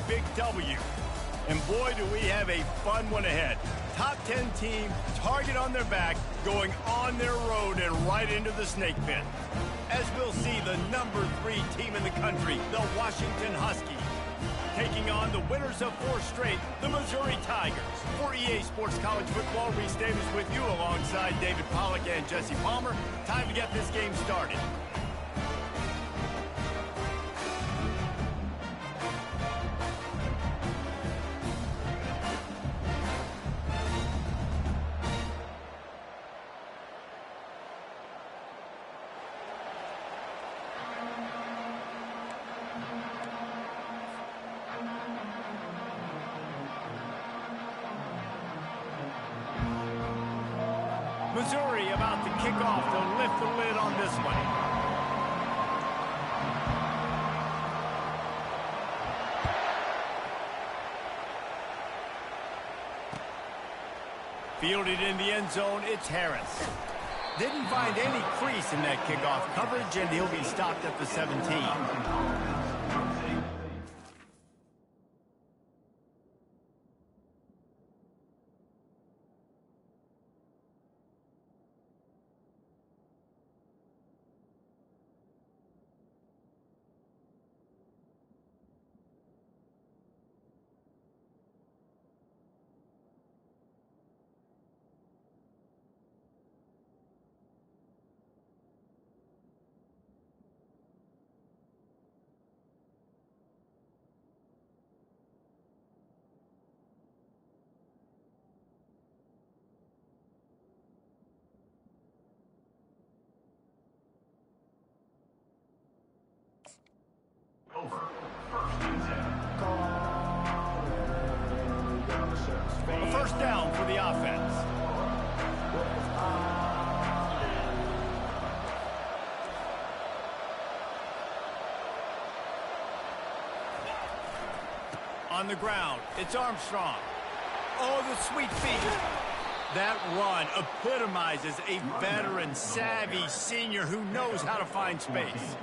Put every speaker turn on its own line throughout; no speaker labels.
big W. And boy, do we have a fun one ahead. Top 10 team, target on their back, going on their road and right into the snake pit. As we'll see, the #3 team in the country, the Washington Huskies, taking on the winners of 4 straight, the Missouri Tigers. For EA Sports College Football, Reese Davis with you alongside David Pollack and Jesse Palmer. Time to get this game started. Missouri about to kick off to lift the lid on this one. Fielded in the end zone, it's Harris. Didn't find any crease in that kickoff coverage, and he'll be stopped at the 17.
Over. First and 10.
A first down for the offense. On the ground, it's Armstrong. Oh, the sweet feet. That run epitomizes a veteran, savvy senior who knows how to find space.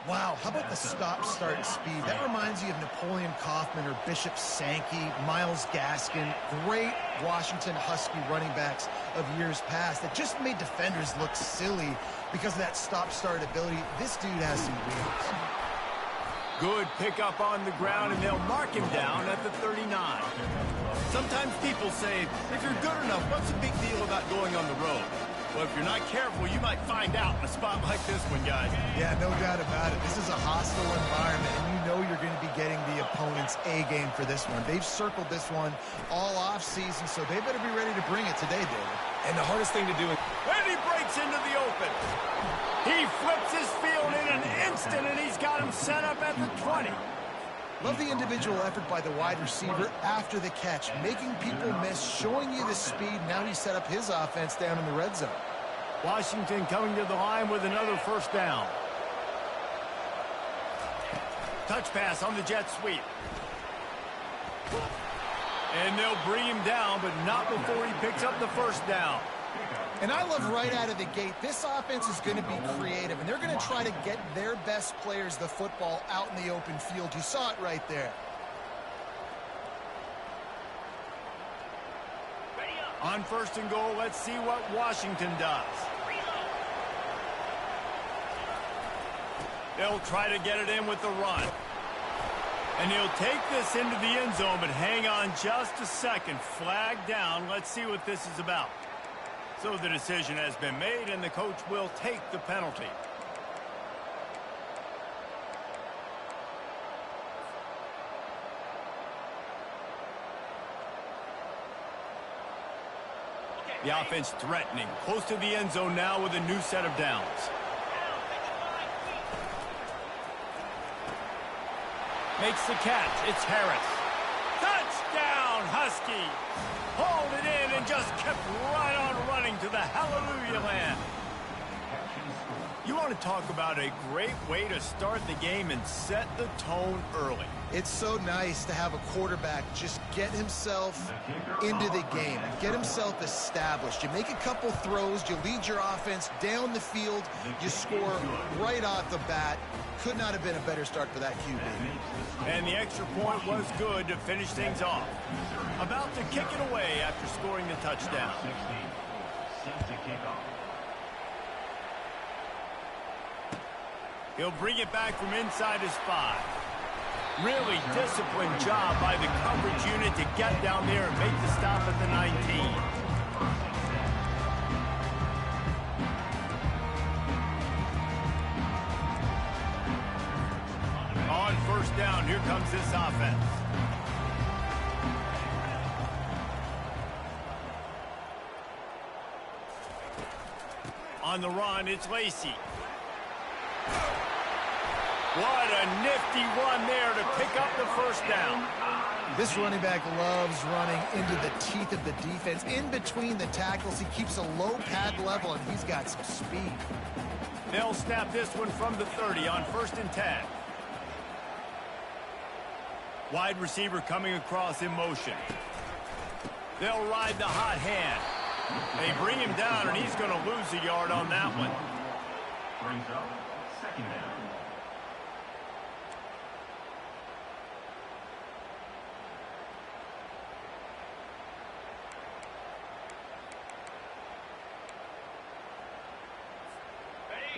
Wow, how about the stop-start speed? That reminds you of Napoleon Kaufman or Bishop Sankey, Myles Gaskin, great Washington Husky running backs of years past that just made defenders look silly because of that stop-start ability. This dude has some wheels.
Good pickup on the ground, and they'll mark him down at the 39. Sometimes people say, if you're good enough, what's the big deal about going on the road? Well, if you're not careful, you might find out in a spot like this one, guys.
Yeah, no doubt about it. This is a hostile environment, and you know you're going to be getting the opponent's A-game for this one. They've circled this one all off-season, so they better be ready to bring it today, David.
And the hardest thing to do is...
And he breaks into the open. He flips his field in an instant, and he's got him set up at the 20.
Love the individual effort by the wide receiver after the catch, making people miss, showing you the speed. Now he set up his offense down in the red zone.
Washington coming to the line with another first down. Touch pass on the jet sweep. And they'll bring him down, but not before he picks up the first down.
And I love right out of the gate, this offense is going to be creative, and they're going to try to get their best players the football out in the open field. You saw it right there.
On first and goal, let's see what Washington does. They'll try to get it in with the run. And he'll take this into the end zone, but hang on just a second. Flag down. Let's see what this is about. So the decision has been made, and the coach will take the penalty. The offense threatening, close to the end zone now with a new set of downs. Makes the catch. It's Harris. Touchdown, Husky! Hauled it in and just kept right on running to the hallelujah land. You want to talk about a great way to start the game and set the tone early.
It's so nice to have a quarterback just get himself into the game, get himself established. You make a couple throws, you lead your offense down the field, you score right off the bat. Could not have been a better start for that QB.
And the extra point was good to finish things off. About to kick it away after scoring the touchdown. He'll bring it back from inside his 5. Really disciplined job by the coverage unit to get down there and make the stop at the 19. On first down, here comes this offense. On the run, it's Lacey. What a nifty run there to pick up the first down.
This running back loves running into the teeth of the defense. In between the tackles, he keeps a low pad level, and he's got some speed.
They'll snap this one from the 30 on 1st and 10. Wide receiver coming across in motion. They'll ride the hot hand. They bring him down, and he's going to lose a yard on that one.
Brings up 2nd down.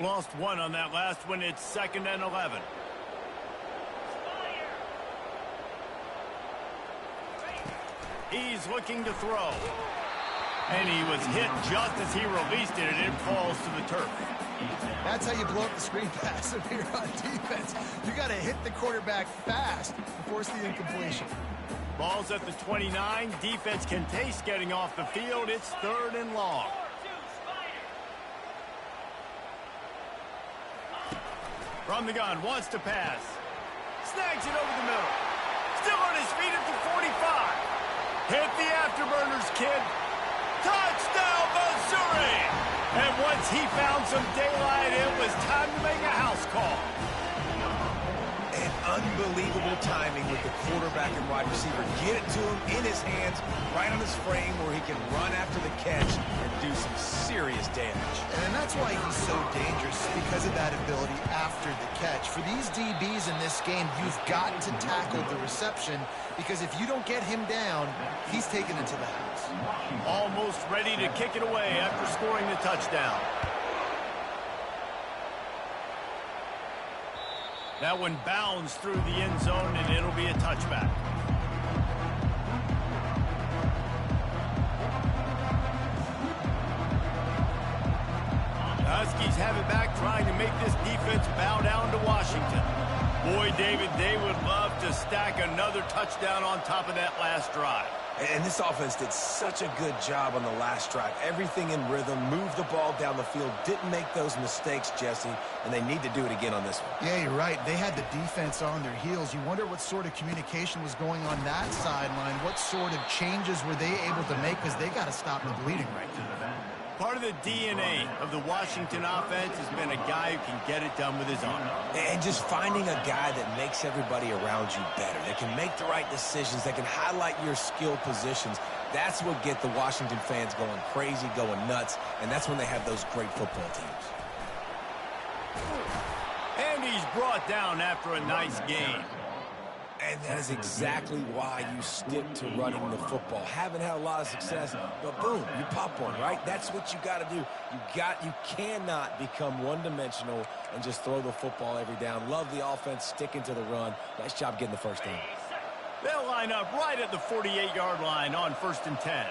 Lost one on that last one. It's 2nd and 11. He's looking to throw. And he was hit just as he released it, and it falls to the turf.
That's how you blow up the screen pass if you're on defense. You got to hit the quarterback fast to force the incompletion.
Ball's at the 29. Defense can taste getting off the field. It's 3rd and long. From the gun, wants to pass. Snags it over the middle. Still on his feet at the 45. Hit the afterburners, kid. Touchdown, Missouri! And once he found some daylight, it was time to make a house call.
And unbelievable timing with the quarterback and wide receiver. Get it to him in his hands, right on his frame where he can run after the catch and do some serious damage.
And that's why he's so dangerous, because of that ability after the catch. For these DBs in this game, you've got to tackle the reception, because if you don't get him down, he's taken it to the house.
Almost ready to kick it away after scoring the touchdown. That one bounds through the end zone, and it'll be a touchback. The Huskies have it back, trying to make this defense bow down to Washington. Boy, David, they would love to stack another touchdown on top of that last drive.
And this offense did such a good job on the last drive. Everything in rhythm, moved the ball down the field, didn't make those mistakes, Jesse, and they need to do it again on this one.
Yeah, you're right. They had the defense on their heels. You wonder what sort of communication was going on that sideline. What sort of changes were they able to make, because they got to stop the bleeding right now.
Part of the DNA of the Washington offense has been a guy who can get it done with his arm.
And just finding a guy that makes everybody around you better, that can make the right decisions, that can highlight your skill positions. That's what get the Washington fans going crazy, going nuts, and that's when they have those great football teams.
And he's brought down after a nice game.
And that is exactly why you stick to running the football. Haven't had a lot of success, but boom, you pop one, right? That's what you got to do. You cannot become one-dimensional and just throw the football every down. Love the offense, sticking to the run. Nice job getting the first down.
They'll line up right at the 48-yard line on 1st and 10.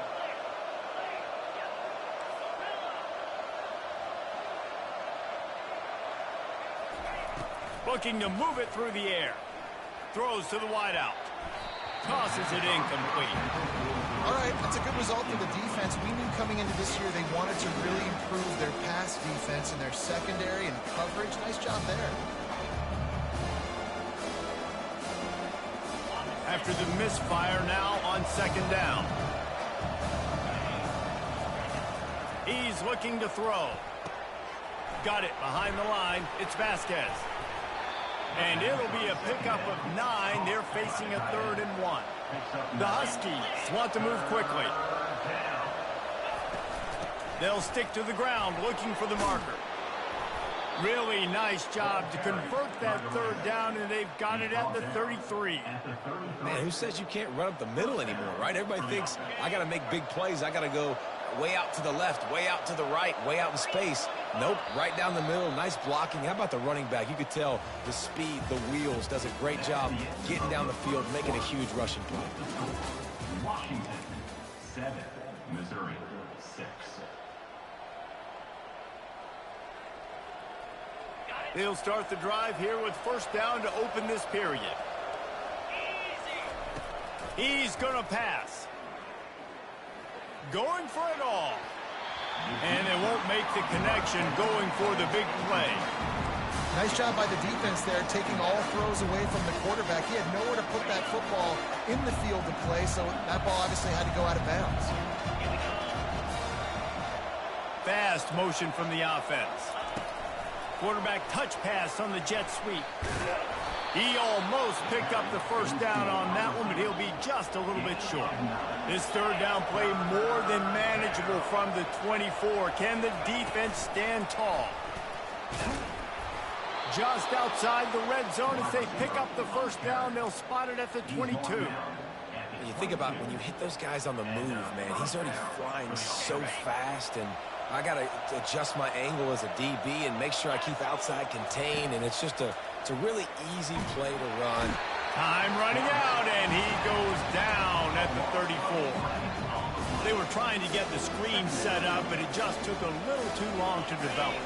Looking to move it through the air. Throws to the wideout. Tosses it incomplete.
All right, that's a good result for the defense. We knew coming into this year they wanted to really improve their pass defense and their secondary and coverage. Nice job there.
After the misfire, now on 2nd down. He's looking to throw. Got it behind the line. It's Vasquez. And it'll be a pickup of 9. They're facing a 3rd and 1. The Huskies want to move quickly. They'll stick to the ground looking for the marker. Really nice job to convert that third down, and they've got it at the 33.
Man, who says you can't run up the middle anymore, right? Everybody thinks I got to make big plays. I got to go way out to the left, way out to the right, way out in space. Nope, right down the middle. Nice blocking. How about the running back? You could tell the speed, the wheels, does a great job getting down the field, making a huge rushing play.
Washington 7, Missouri 6.
They'll start the drive here with first down to open this period. He's going to pass. Going for it all. And they won't make the connection, going for the big play.
Nice job by the defense there, taking all throws away from the quarterback. He had nowhere to put that football in the field to play, so that ball obviously had to go out of bounds.
Fast motion from the offense. Quarterback touch pass on the jet sweep. He almost picked up the first down on that one, but he'll be just a little bit short. This third down play more than manageable from the 24. Can the defense stand tall? Just outside the red zone. If they pick up the first down, they'll spot it at the 22.
You think about when you hit those guys on the move, man, he's already flying so fast, and I got to adjust my angle as a DB and make sure I keep outside contained, and it's just it's a really easy play to run.
Time running out, and he goes down at the 34. They were trying to get the screen set up, but it just took a little too long to develop.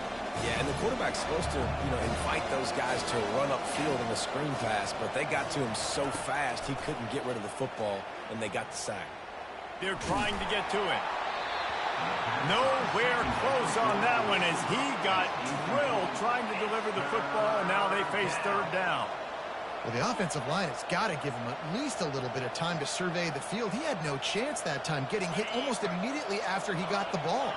Yeah, and the quarterback's supposed to, invite those guys to run upfield in the screen pass, but they got to him so fast he couldn't get rid of the football, and they got the sack.
They're trying to get to it. Nowhere close on that one as he got drilled trying to deliver the football, and now they face third down.
Well, the offensive line has got to give him at least a little bit of time to survey the field. He had no chance that time, getting hit almost immediately after he got the ball.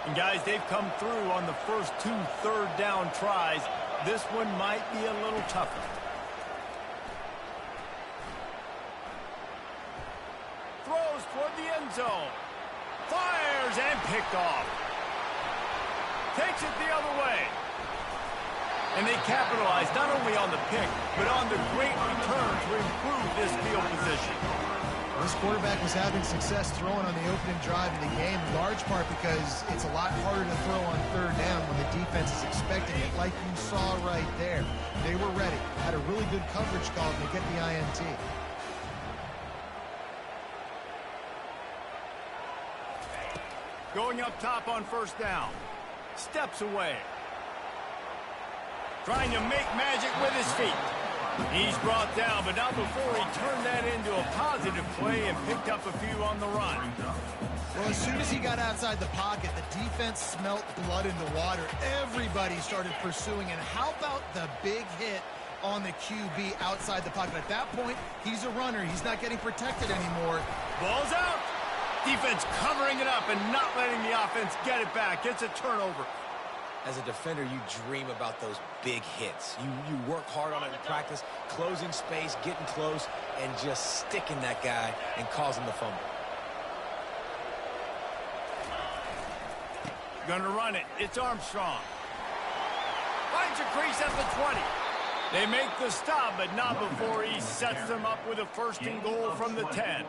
And guys, they've come through on the first 2 third down tries. This one might be a little tougher. Throws toward the end zone. Fires and picked off. Takes it the other way. And they capitalize not only on the pick, but on the great return to improve this field position.
This quarterback was having success throwing on the opening drive of the game, in large part because it's a lot harder to throw on third down when the defense is expecting it, like you saw right there. They were ready, had a really good coverage call to get the INT.
Going up top on first down. Steps away. Trying to make magic with his feet. He's brought down, but not before he turned that into a positive play and picked up a few on the run.
Well, as soon as he got outside the pocket, the defense smelt blood in the water. Everybody started pursuing, and how about the big hit on the QB outside the pocket? At that point, he's a runner. He's not getting protected anymore.
Ball's out. Defense covering it up and not letting the offense get it back. It's a turnover.
As a defender, you dream about those big hits. You work hard on it in practice, closing space, getting close, and just sticking that guy and causing the fumble.
Gonna run it. It's Armstrong. Finds a crease at the 20. They make the stop, but not before he sets them up with a first and goal from the 10.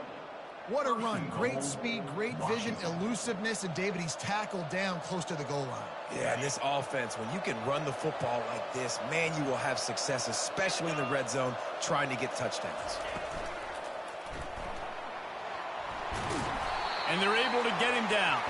What a run. Great speed, great vision, elusiveness, and David, he's tackled down close to the goal line.
Yeah, and this offense, when you can run the football like this, man, you will have success, especially in the red zone, trying to get touchdowns.
And they're able to get him down.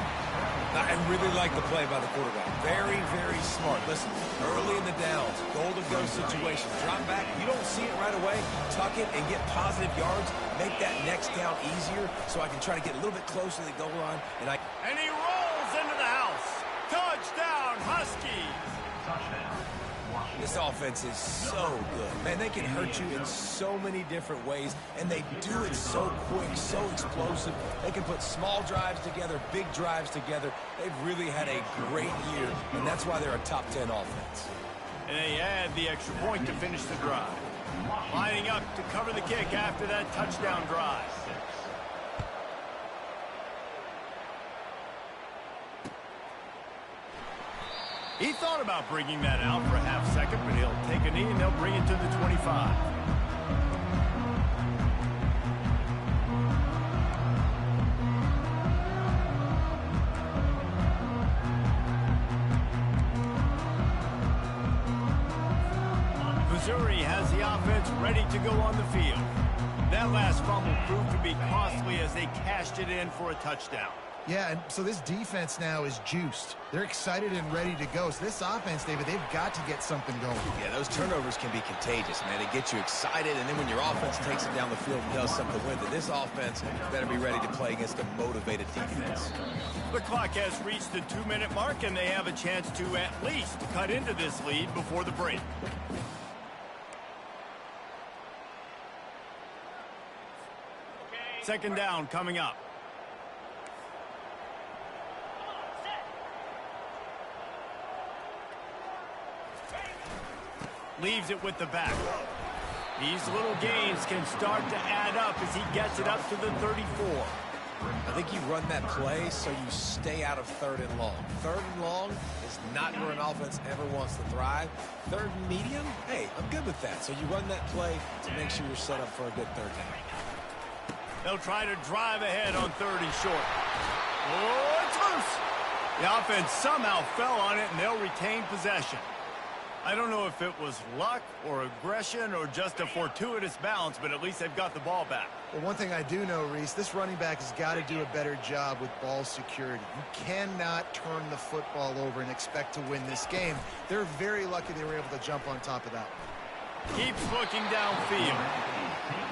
I really like the play by the quarterback. Very, very smart. Listen, early in the downs, goal-to-go situation. Drop back. You don't see it right away. Tuck it and get positive yards. Make that next down easier so I can try to get a little bit closer to the goal line.
And he rolls into the house. Touchdown, Huskies.
Touchdown.
This offense is so good. Man, they can hurt you in so many different ways, and they do it so quick, so explosive. They can put small drives together, big drives together. They've really had a great year, and that's why they're a top 10 offense.
And they add the extra point to finish the drive. Lining up to cover the kick after that touchdown drive. He thought about bringing that out for a half second, but he'll take a knee and they'll bring it to the 25. Missouri has the offense ready to go on the field. That last fumble proved to be costly as they cashed it in for a touchdown.
Yeah, and so this defense now is juiced. They're excited and ready to go. So this offense, David, they've got to get something going.
Yeah, those turnovers can be contagious, man. They get you excited, and then when your offense takes it down the field and does something with it, this offense better be ready to play against a motivated defense.
The clock has reached the 2-minute mark, and they have a chance to at least cut into this lead before the break. Second down coming up. Leaves it with the back. These little gains can start to add up as he gets it up to the 34.
I think you run that play so you stay out of 3rd and long. 3rd and long is not where an offense ever wants to thrive. 3rd and medium, hey, I'm good with that. So you run that play to make sure you're set up for a good 3rd down.
They'll try to drive ahead on 3rd and short. Oh, it's loose. The offense somehow fell on it, and they'll retain possession. I don't know if it was luck or aggression or just a fortuitous bounce, but at least they've got the ball back.
Well, one thing I do know, Reese, this running back has got to do a better job with ball security. You cannot turn the football over and expect to win this game. They're very lucky they were able to jump on top of that.
Keeps looking downfield.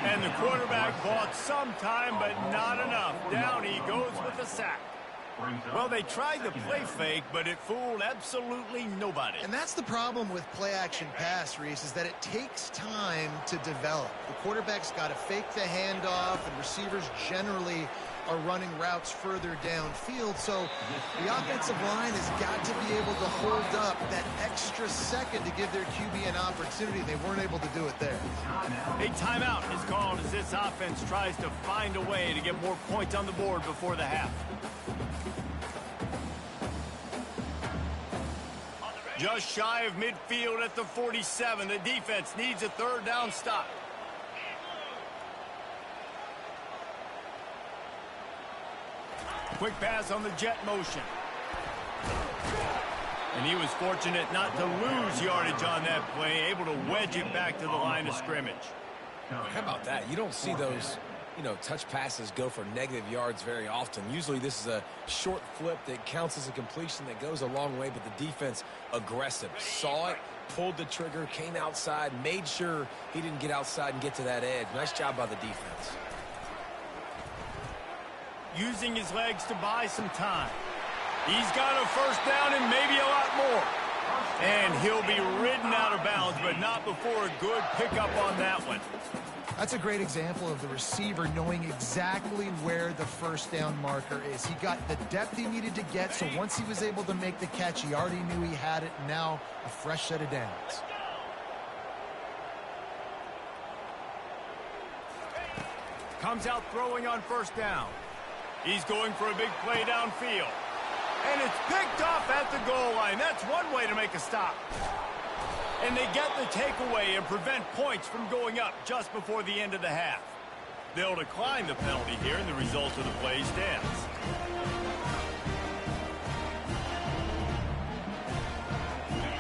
And the quarterback bought some time, but not enough. Down he goes with a sack. Well, they tried the play fake, but it fooled absolutely nobody.
And that's the problem with play-action pass, Reese, is that it takes time to develop. The quarterback's got to fake the handoff, and receivers generally are running routes further downfield. So the offensive line has got to be able to hold up that extra second to give their QB an opportunity. They weren't able to do it there.
A timeout is called as this offense tries to find a way to get more points on the board before the half. Just shy of midfield at the 47. The defense needs a 3rd down stop. Quick pass on the jet motion. And he was fortunate not to lose yardage on that play, able to wedge it back to the line of scrimmage.
How about that? You don't see those, touch passes go for negative yards very often. Usually this is a short flip that counts as a completion that goes a long way, but the defense aggressive. Saw it, pulled the trigger, came outside, made sure he didn't get outside and get to that edge. Nice job by the defense.
Using his legs to buy some time. He's got a 1st down and maybe a lot more. And he'll be ridden out of bounds, but not before a good pickup on that one.
That's a great example of the receiver knowing exactly where the 1st down marker is. He got the depth he needed to get, so once he was able to make the catch, he already knew he had it. Now a fresh set of downs.
Comes out throwing on 1st down. He's going for a big play downfield. And it's picked off at the goal line. That's one way to make a stop. And they get the takeaway and prevent points from going up just before the end of the half. They'll decline the penalty here, and the result of the play stands.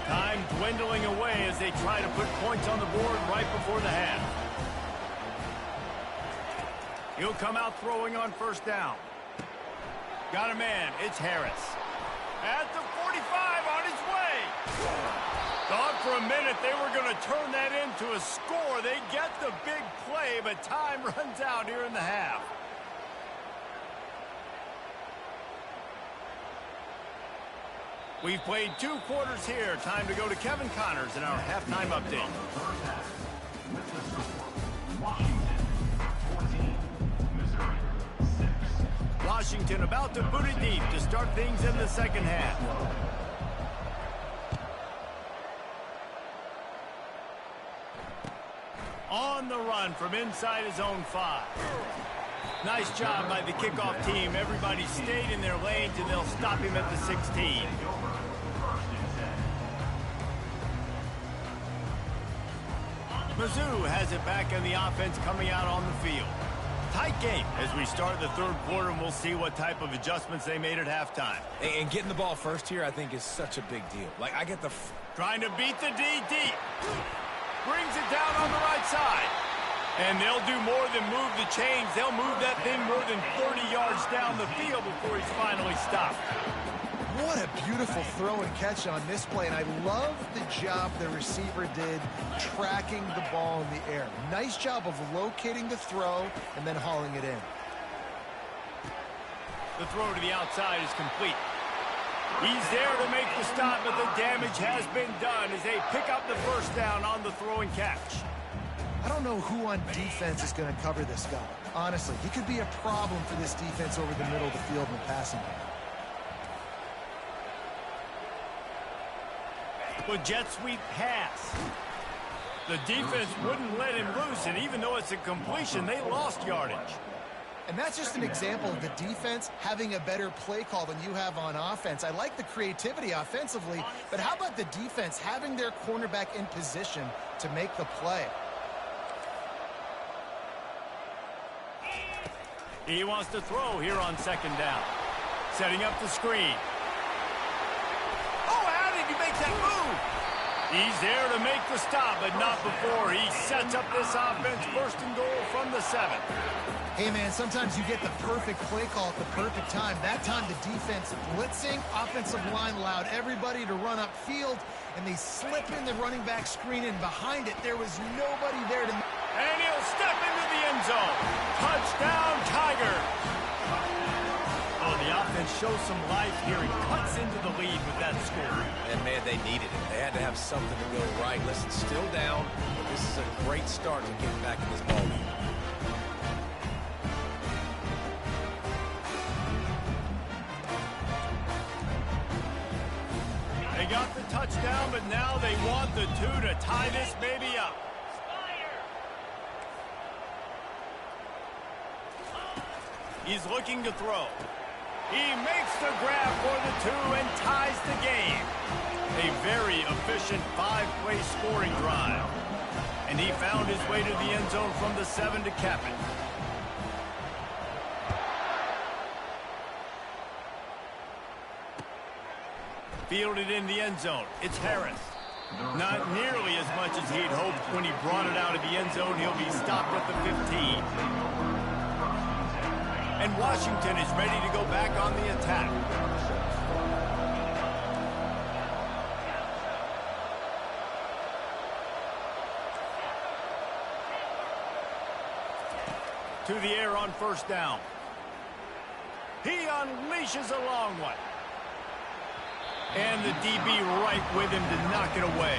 Time dwindling away as they try to put points on the board right before the half. He'll come out throwing on 1st down. Got a man. It's Harris. At the 45 on his way. Thought for a minute they were going to turn that into a score. They get the big play, but time runs out here in the half. We've played 2 quarters here. Time to go to Kevin Connors in our halftime update. Washington about to boot it deep to start things in the 2nd half. On the run from inside his own 5. Nice job by the kickoff team. Everybody stayed in their lanes, and they'll stop him at the 16. Mizzou has it back in the offense coming out on the field. Tight game as we start the third quarter, and we'll see what type of adjustments they made at halftime.
And getting the ball first here, I think, is such a big deal. Like, I get the...
Trying to beat the D deep. Brings it down on the right side. And they'll do more than move the chains. They'll move that thing more than 30 yards down the field before he's finally stopped.
What a beautiful throw and catch on this play, and I love the job the receiver did tracking the ball in the air. Nice job of locating the throw and then hauling it in.
The throw to the outside is complete. He's there to make the stop, but the damage has been done as they pick up the first down on the throw and catch.
I don't know who on defense is going to cover this guy. Honestly, he could be a problem for this defense over the middle of the field in the passing game.
The jet sweep pass. The defense wouldn't let him loose, and even though it's a completion, they lost yardage.
And that's just an example of the defense having a better play call than you have on offense. I like the creativity offensively, but how about the defense having their cornerback in position to make the play?
He wants to throw here on second down. Setting up the screen. Oh, how did he make that move? He's there to make the stop, but not before he sets up this offense first and goal from the 7.
Hey, man, sometimes you get the perfect play call at the perfect time. That time the defense blitzing, offensive line allowed everybody to run upfield, and they slip in the running back screen, and behind it there was nobody there to...
And he'll step into the end zone. Touchdown, Tigers. Oh, the offense shows some life here and cuts into the lead with that score.
And, man, they needed it. They had to have something to go right. Listen, still down, but this is a great start to getting back in this ballgame.
They got the touchdown, but now they want the 2 to tie this baby up. He's looking to throw. He makes the grab for the 2 and ties the game. A very efficient 5-play scoring drive. And he found his way to the end zone from the 7 to cap it. Fielded in the end zone. It's Harris. Not nearly as much as he'd hoped when he brought it out of the end zone. He'll be stopped at the 15. And Washington is ready to go back on the attack. To the air on first down. He unleashes a long one. And the DB right with him to knock it away.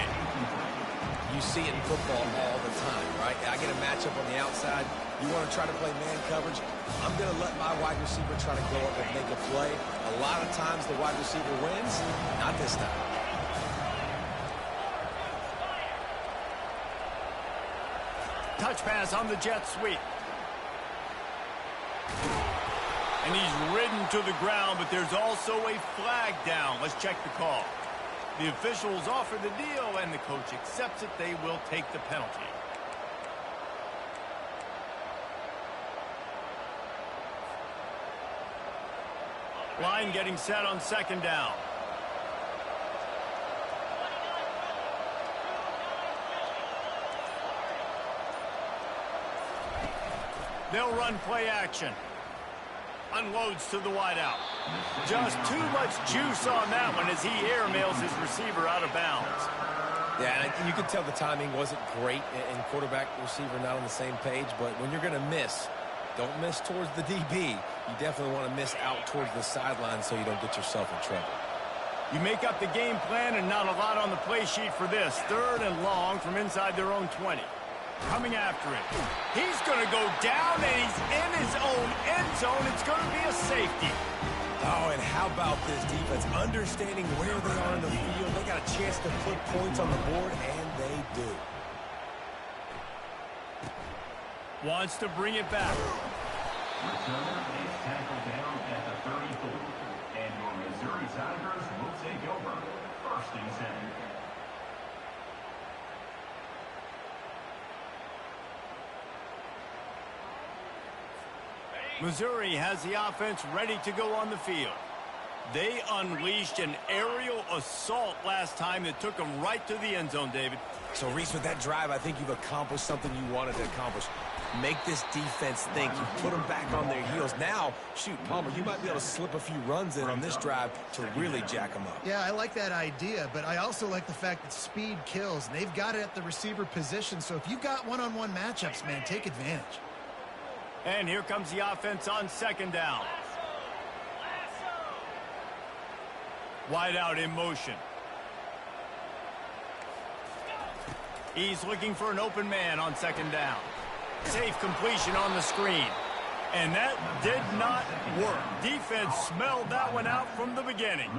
You see it in football all the time, right? I get a matchup on the outside. You want to try to play man coverage? I'm going to let my wide receiver try to go up and make a play. A lot of times the wide receiver wins. Not this time.
Touch pass on the jet sweep. And he's ridden to the ground, but there's also a flag down. Let's check the call. The officials offer the deal, and the coach accepts it. They will take the penalty. Line getting set on second down. They'll run play action. Unloads to the wideout. Just too much juice on that one as he airmails his receiver out of bounds.
Yeah, and you could tell the timing wasn't great and quarterback receiver not on the same page, but when you're going to miss, don't miss towards the DB. You definitely want to miss out towards the sideline so you don't get yourself in trouble.
You make up the game plan and not a lot on the play sheet for this. 3rd and long from inside their own 20. Coming after it. He's going to go down, and he's in his own end zone. It's going to be a safety.
Oh, and how about this defense? Understanding where they are in the field. They got a chance to put points on the board, and they do.
Wants to bring it back.
Returner is tackled down at the 34. And your Missouri Tigers will take over. 1st and 10.
Missouri has the offense ready to go on the field. They unleashed an aerial assault last time that took them right to the end zone, David.
So, Reese, with that drive, I think you've accomplished something you wanted to accomplish. Make this defense think. You put them back on their heels. Now, shoot, Palmer, you might be able to slip a few runs in on this drive to really jack them up.
Yeah, I like that idea, but I also like the fact that speed kills. And they've got it at the receiver position, so if you've got one-on-one matchups, man, take advantage.
And here comes the offense on second down. Wide out in motion. He's looking for an open man on second down. Safe completion on the screen. And that did not work. Defense smelled that one out from the beginning.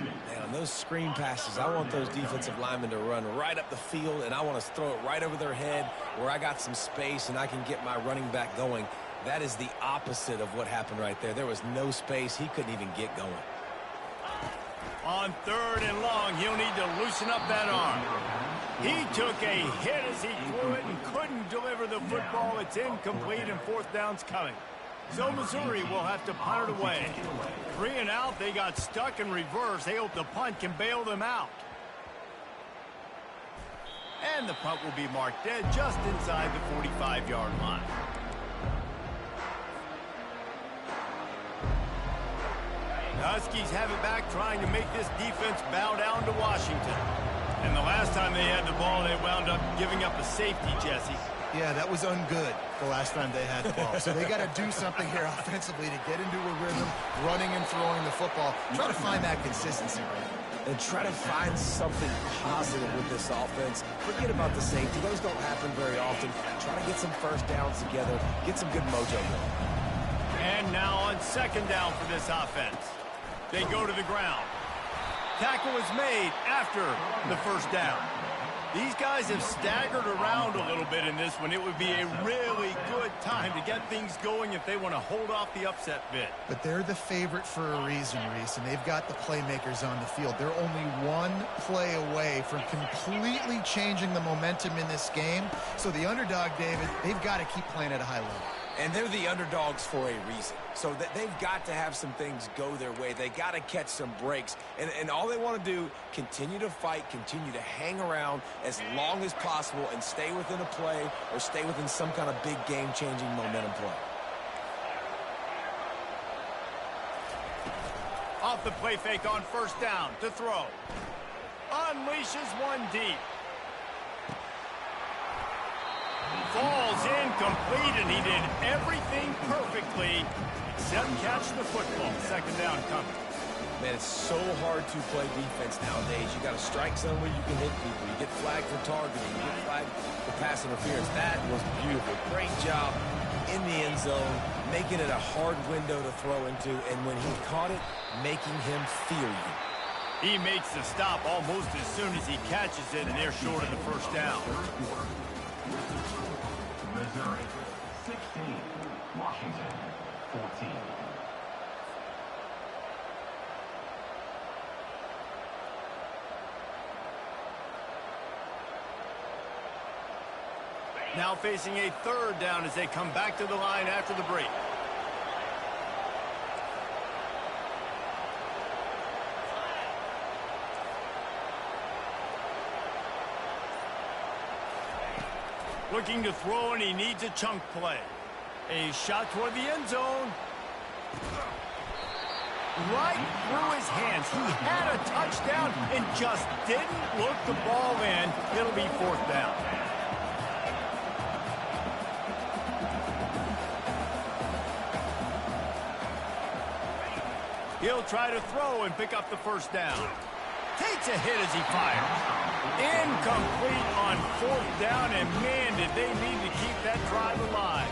Man, on those screen passes, I want those defensive linemen to run right up the field, and I want to throw it right over their head where I got some space and I can get my running back going. That is the opposite of what happened right there. There was no space. He couldn't even get going.
On third and long, he'll need to loosen up that arm. He took a hit as he threw it and couldn't deliver the football. It's incomplete and fourth down's coming. So Missouri will have to punt it away. 3 and out, they got stuck in reverse. They hope the punt can bail them out. And the punt will be marked dead just inside the 45-yard line. The Huskies have it back, trying to make this defense bow down to Washington. And the last time they had the ball, they wound up giving up a safety, Jesse.
Yeah, that was ungood the last time they had the ball. So they got to do something here offensively to get into a rhythm, running and throwing the football. Try to find that consistency, right?
And try to find something positive with this offense. Forget about the safety. Those don't happen very often. Try to get some first downs together. Get some good mojo going.
And now on second down for this offense. They go to the ground. Tackle is made after the first down. These guys have staggered around a little bit in this one. It would be a really good time to get things going if they want to hold off the upset bid.
But they're the favorite for a reason, Reese, and they've got the playmakers on the field. They're only one play away from completely changing the momentum in this game. So the underdog, David, they've got to keep playing at a high level.
And they're the underdogs for a reason. So they've got to have some things go their way. They got to catch some breaks. And all they want to do, continue to fight, continue to hang around as long as possible and stay within a play or stay within some kind of big game-changing momentum play.
Off the play fake on first down to throw. Unleashes one deep. Falls incomplete, and he did everything perfectly except catch the football. Second down coming.
Man, it's so hard to play defense nowadays. You got to strike somewhere you can hit people. You get flagged for targeting. You get flagged for pass interference. That was beautiful. Great job in the end zone, making it a hard window to throw into, and when he caught it, making him fear you.
He makes the stop almost as soon as he catches it, and they're short of the first down.
Missouri 16, Washington 14.
Now facing a third down as they come back to the line after the break. Looking to throw, and he needs a chunk play. A shot toward the end zone. Right through his hands. He had a touchdown and just didn't look the ball in. It'll be fourth down. He'll try to throw and pick up the first down. Takes a hit as he fires. Incomplete on fourth down, and man, did they need to keep that drive alive.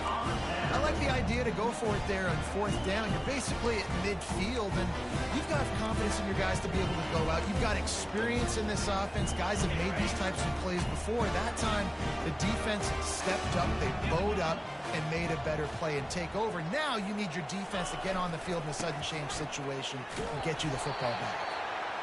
I like the idea to go for it there on fourth down. You're basically at midfield, and you've got confidence in your guys to be able to go out. You've got experience in this offense. Guys have made these types of plays before. That time, the defense stepped up, they bowed up, and made a better play and take over. Now you need your defense to get on the field in a sudden change situation and get you the football back.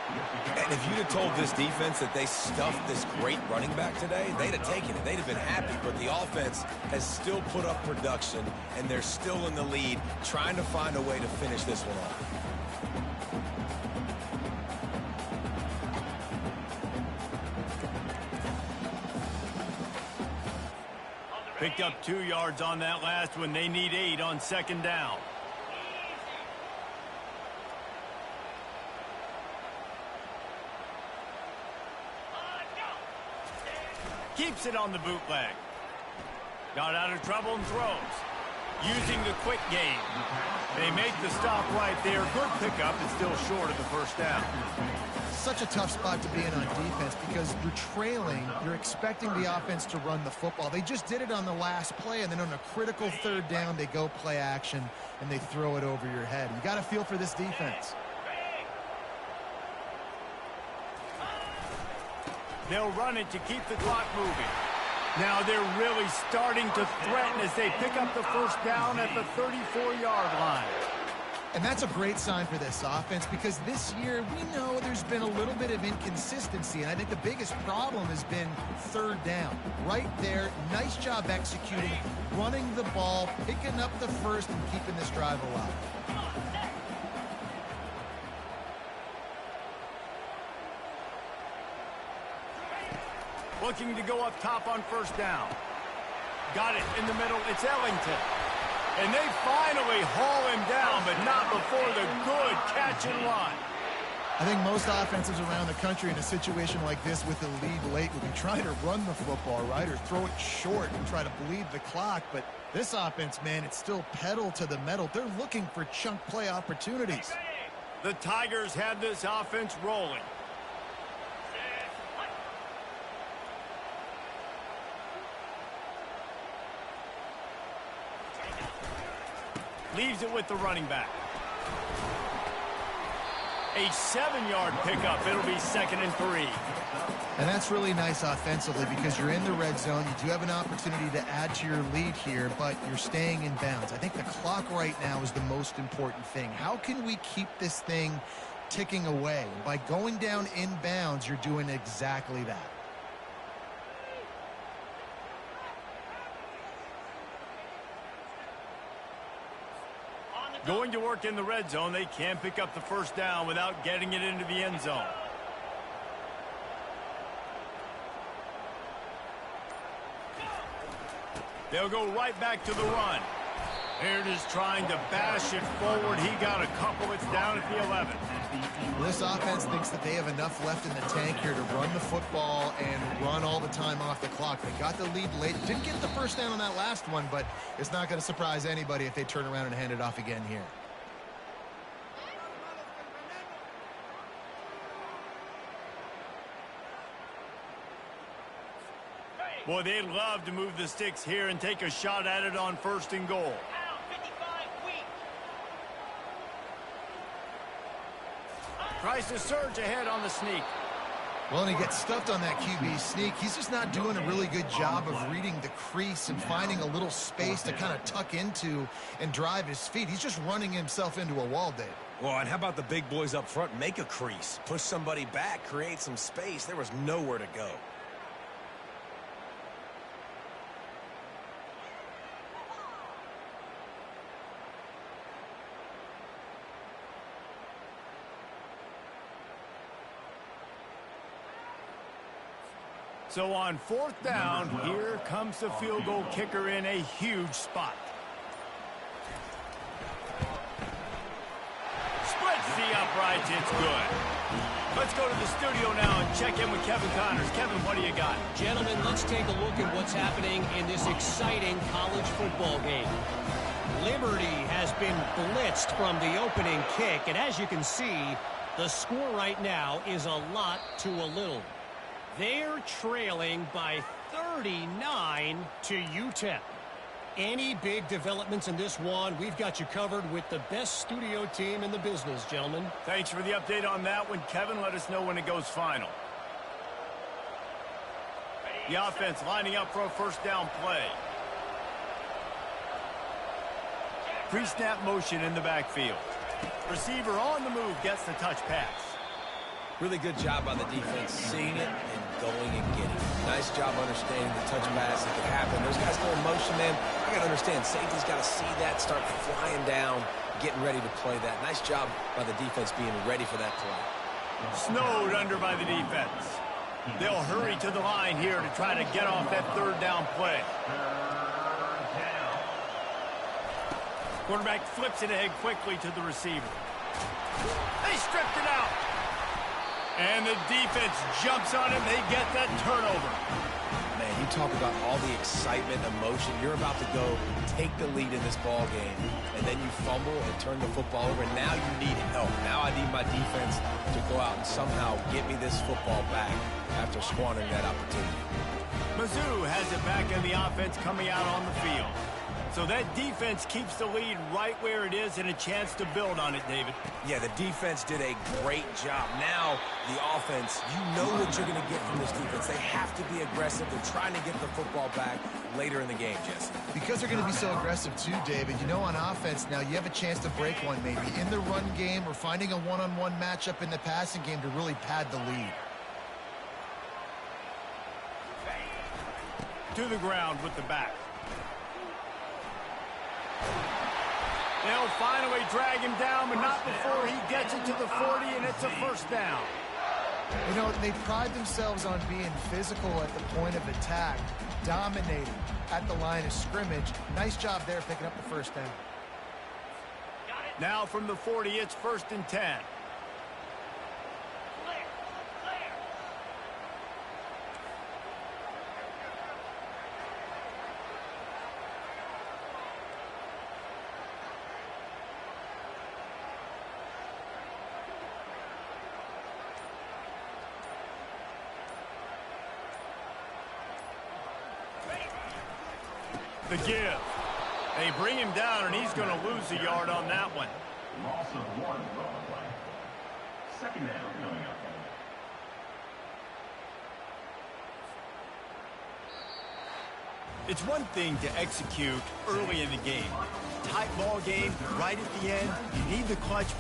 And if you'd have told this defense that they stuffed this great running back today, they'd have taken it. They'd have been happy. But the offense has still put up production, and they're still in the lead, trying to find a way to finish this one off.
Picked up 2 yards on that last one. They need 8 on second down. Keeps it on the bootleg. Got out of trouble and throws. Using the quick game. They make the stop right there. Good pickup. It's still short of the first down.
Such a tough spot to be in on defense because you're trailing. You're expecting the offense to run the football. They just did it on the last play, and then on a critical third down, they go play action, and they throw it over your head. You got to feel for this defense.
They'll run it to keep the clock moving. Now they're really starting to threaten as they pick up the first down at the 34-yard line.
And that's a great sign for this offense because this year we know there's been a little bit of inconsistency, and I think the biggest problem has been third down. Right there, nice job executing, running the ball, picking up the first, and keeping this drive alive.
Looking to go up top on first down. Got it in the middle. It's Ellington. And they finally haul him down, but not before the good catch and run.
I think most offenses around the country in a situation like this with the lead late would be trying to run the football, right, or throw it short and try to bleed the clock. But this offense, man, it's still pedal to the metal. They're looking for chunk play opportunities.
The Tigers had this offense rolling. Leaves it with the running back. A 7-yard pickup. It'll be 2nd and 3.
And that's really nice offensively because you're in the red zone. You do have an opportunity to add to your lead here, but you're staying in bounds. I think the clock right now is the most important thing. How can we keep this thing ticking away? By going down in bounds, you're doing exactly that.
Going to work in the red zone. They can't pick up the first down without getting it into the end zone. They'll go right back to the run. Here it is trying to bash it forward. He got a couple. It's down at the 11.
This offense thinks that they have enough left in the tank here to run the football and run all the time off the clock. They got the lead late. Didn't get the first down on that last one, but it's not going to surprise anybody if they turn around and hand it off again here.
Boy, they'd love to move the sticks here and take a shot at it on 1st and goal. Tries to surge ahead on the sneak.
Well, and he gets stuffed on that QB sneak. He's just not doing a really good job of reading the crease and finding a little space to kind of tuck into and drive his feet. He's just running himself into a wall, Dave.
Well, and how about the big boys up front? Make a crease. Push somebody back. Create some space. There was nowhere to go.
So on 4th down, here comes the field goal kicker in a huge spot. Splits the uprights. It's good. Let's go to the studio now and check in with Kevin Connors. Kevin, what do you got?
Gentlemen, let's take a look at what's happening in this exciting college football game. Liberty has been blitzed from the opening kick, and as you can see, the score right now is a lot to a little. They're trailing by 39 to UTEP. Any big developments in this one, we've got you covered with the best studio team in the business, gentlemen.
Thanks for the update on that one, Kevin. Let us know when it goes final. The offense lining up for a first down play. Pre-snap motion in the backfield. Receiver on the move gets the touch pass.
Really good job by the defense, seeing it and going and getting it. Nice job understanding the touch pass that could happen. Those guys go in motion, man. I got to understand, safety's got to see that, start flying down, getting ready to play that. Nice job by the defense being ready for that play.
Snowed under by the defense. They'll hurry to the line here to try to get off that third down play. Quarterback flips it ahead quickly to the receiver. They stripped it out. And the defense jumps on him. They get that turnover.
Man, you talk about all the excitement, emotion. You're about to go take the lead in this ball game, and then you fumble and turn the football over. Now you need help. Now I need my defense to go out and somehow get me this football back after squandering that opportunity.
Mizzou has it back in the offense coming out on the field. So that defense keeps the lead right where it is and a chance to build on it, David.
Yeah, the defense did a great job. Now, the offense, you know what you're going to get from this defense. They have to be aggressive. They're trying to get the football back later in the game, Jesse.
Because they're going to be so aggressive too, David. You know, on offense now, you have a chance to break one maybe in the run game or finding a one-on-one matchup in the passing game to really pad the lead.
To the ground with the back. They'll finally drag him down, but not before he gets it to the 40, and it's a first down.
You know, they pride themselves on being physical at the point of attack, dominating at the line of scrimmage. Nice job there picking up the first down.
Now from the 40, it's 1st and 10. The give. They bring him down, and he's going to lose a yard on that one.
Loss of 1 on the play. Second down coming up.
It's one thing to execute early in the game. Tight ball game, right at the end, you need the clutch